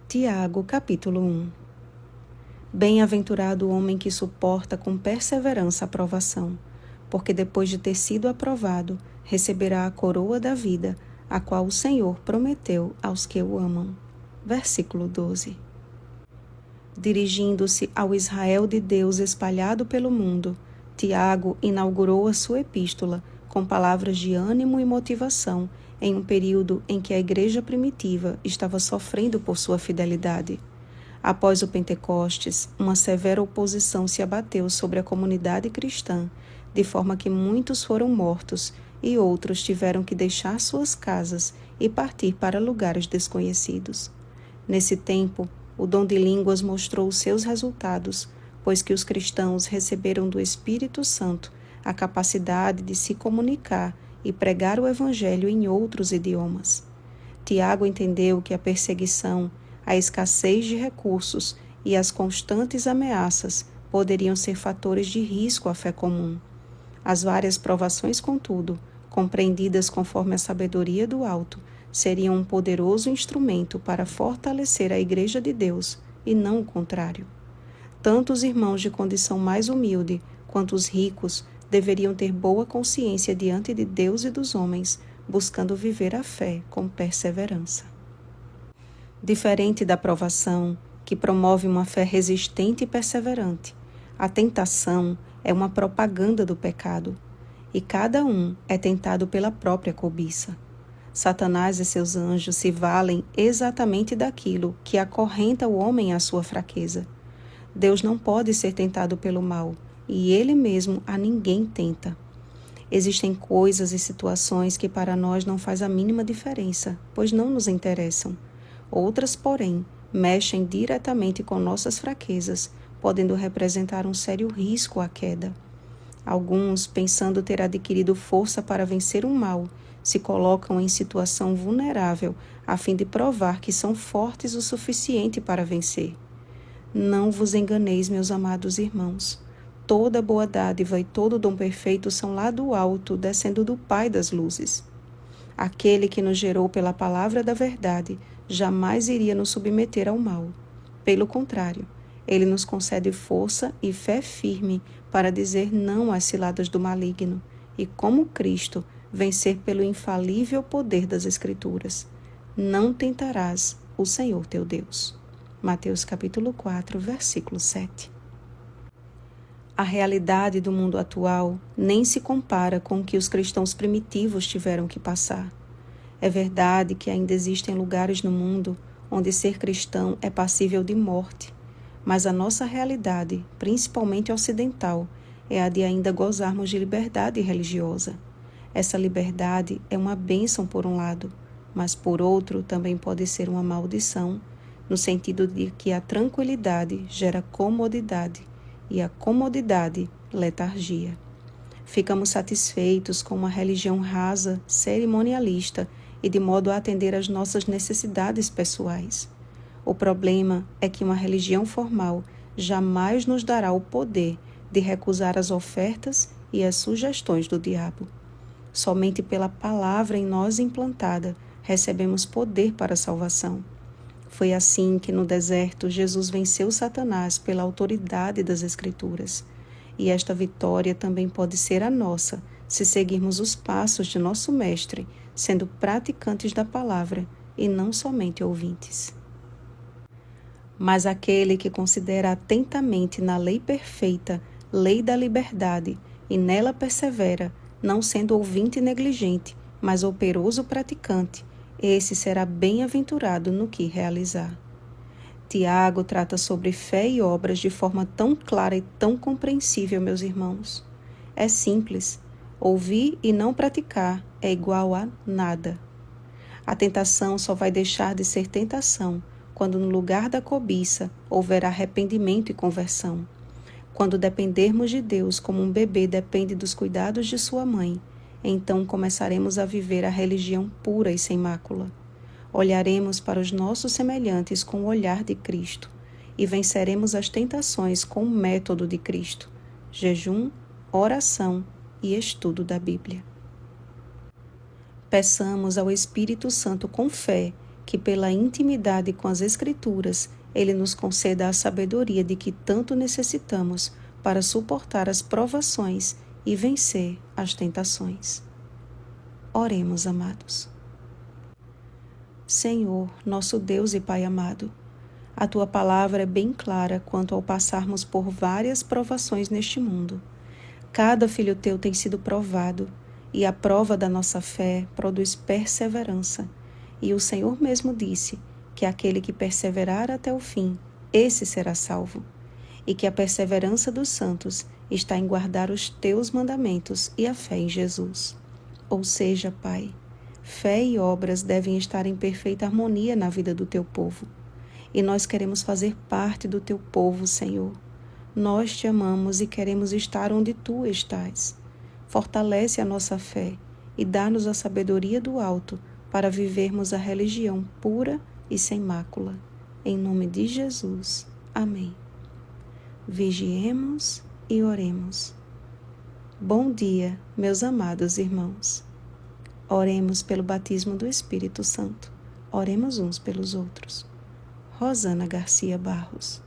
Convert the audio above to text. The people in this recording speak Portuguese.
Tiago, capítulo 1. Bem-aventurado o homem que suporta com perseverança a provação, porque depois de ter sido aprovado, receberá a coroa da vida, a qual o Senhor prometeu aos que o amam. Versículo 12. Dirigindo-se ao Israel de Deus espalhado pelo mundo, Tiago inaugurou a sua epístola com palavras de ânimo e motivação em um período em que a igreja primitiva estava sofrendo por sua fidelidade. Após o Pentecostes, uma severa oposição se abateu sobre a comunidade cristã, de forma que muitos foram mortos e outros tiveram que deixar suas casas e partir para lugares desconhecidos. Nesse tempo, o dom de línguas mostrou seus resultados, pois que os cristãos receberam do Espírito Santo a capacidade de se comunicar e pregar o Evangelho em outros idiomas. Tiago entendeu que a perseguição, a escassez de recursos e as constantes ameaças poderiam ser fatores de risco à fé comum. As várias provações, contudo, compreendidas conforme a sabedoria do alto, seriam um poderoso instrumento para fortalecer a Igreja de Deus, e não o contrário. Tanto os irmãos de condição mais humilde quanto os ricos deveriam ter boa consciência diante de Deus e dos homens, buscando viver a fé com perseverança. Diferente da provação, que promove uma fé resistente e perseverante, a tentação é uma propaganda do pecado, e cada um é tentado pela própria cobiça. Satanás e seus anjos se valem exatamente daquilo que acorrenta o homem à sua fraqueza. Deus não pode ser tentado pelo mal, e Ele mesmo a ninguém tenta. Existem coisas e situações que para nós não faz a mínima diferença, pois não nos interessam. Outras, porém, mexem diretamente com nossas fraquezas, podendo representar um sério risco à queda. Alguns, pensando ter adquirido força para vencer o mal, se colocam em situação vulnerável a fim de provar que são fortes o suficiente para vencer. Não vos enganeis, meus amados irmãos. Toda boa dádiva e todo dom perfeito são lá do alto, descendo do Pai das luzes. Aquele que nos gerou pela palavra da verdade jamais iria nos submeter ao mal. Pelo contrário, ele nos concede força e fé firme para dizer não às ciladas do maligno e, como Cristo, vencer pelo infalível poder das Escrituras. Não tentarás o Senhor teu Deus. Mateus capítulo 4, versículo 7. A realidade do mundo atual nem se compara com o que os cristãos primitivos tiveram que passar. É verdade que ainda existem lugares no mundo onde ser cristão é passível de morte, mas a nossa realidade, principalmente ocidental, é a de ainda gozarmos de liberdade religiosa. Essa liberdade é uma bênção por um lado, mas por outro também pode ser uma maldição, no sentido de que a tranquilidade gera comodidade e a comodidade, letargia. Ficamos satisfeitos com uma religião rasa, cerimonialista e de modo a atender às nossas necessidades pessoais. O problema é que uma religião formal jamais nos dará o poder de recusar as ofertas e as sugestões do diabo. Somente pela palavra em nós implantada recebemos poder para a salvação. Foi assim que no deserto Jesus venceu Satanás pela autoridade das Escrituras. E esta vitória também pode ser a nossa, se seguirmos os passos de nosso Mestre, sendo praticantes da palavra e não somente ouvintes. Mas aquele que considera atentamente na lei perfeita, lei da liberdade, e nela persevera, não sendo ouvinte negligente, mas operoso praticante, esse será bem-aventurado no que realizar. Tiago trata sobre fé e obras de forma tão clara e tão compreensível, meus irmãos. É simples. Ouvir e não praticar é igual a nada. A tentação só vai deixar de ser tentação quando no lugar da cobiça houver arrependimento e conversão. Quando dependermos de Deus como um bebê depende dos cuidados de sua mãe, então começaremos a viver a religião pura e sem mácula. Olharemos para os nossos semelhantes com o olhar de Cristo e venceremos as tentações com o método de Cristo: jejum, oração e estudo da Bíblia. Peçamos ao Espírito Santo com fé que pela intimidade com as Escrituras, Ele nos conceda a sabedoria de que tanto necessitamos para suportar as provações e vencer as tentações. Oremos, amados. Senhor, nosso Deus e Pai amado, a Tua palavra é bem clara quanto ao passarmos por várias provações neste mundo. Cada filho Teu tem sido provado, e a prova da nossa fé produz perseverança. E o Senhor mesmo disse que aquele que perseverar até o fim, esse será salvo. E que a perseverança dos santos está em guardar os Teus mandamentos e a fé em Jesus. Ou seja, Pai, fé e obras devem estar em perfeita harmonia na vida do Teu povo. E nós queremos fazer parte do Teu povo, Senhor. Nós Te amamos e queremos estar onde Tu estás. Fortalece a nossa fé e dá-nos a sabedoria do alto para vivermos a religião pura e sem mácula. Em nome de Jesus. Amém. Vigiemos e oremos. Bom dia, meus amados irmãos. Oremos pelo batismo do Espírito Santo. Oremos uns pelos outros. Rosana Garcia Barros.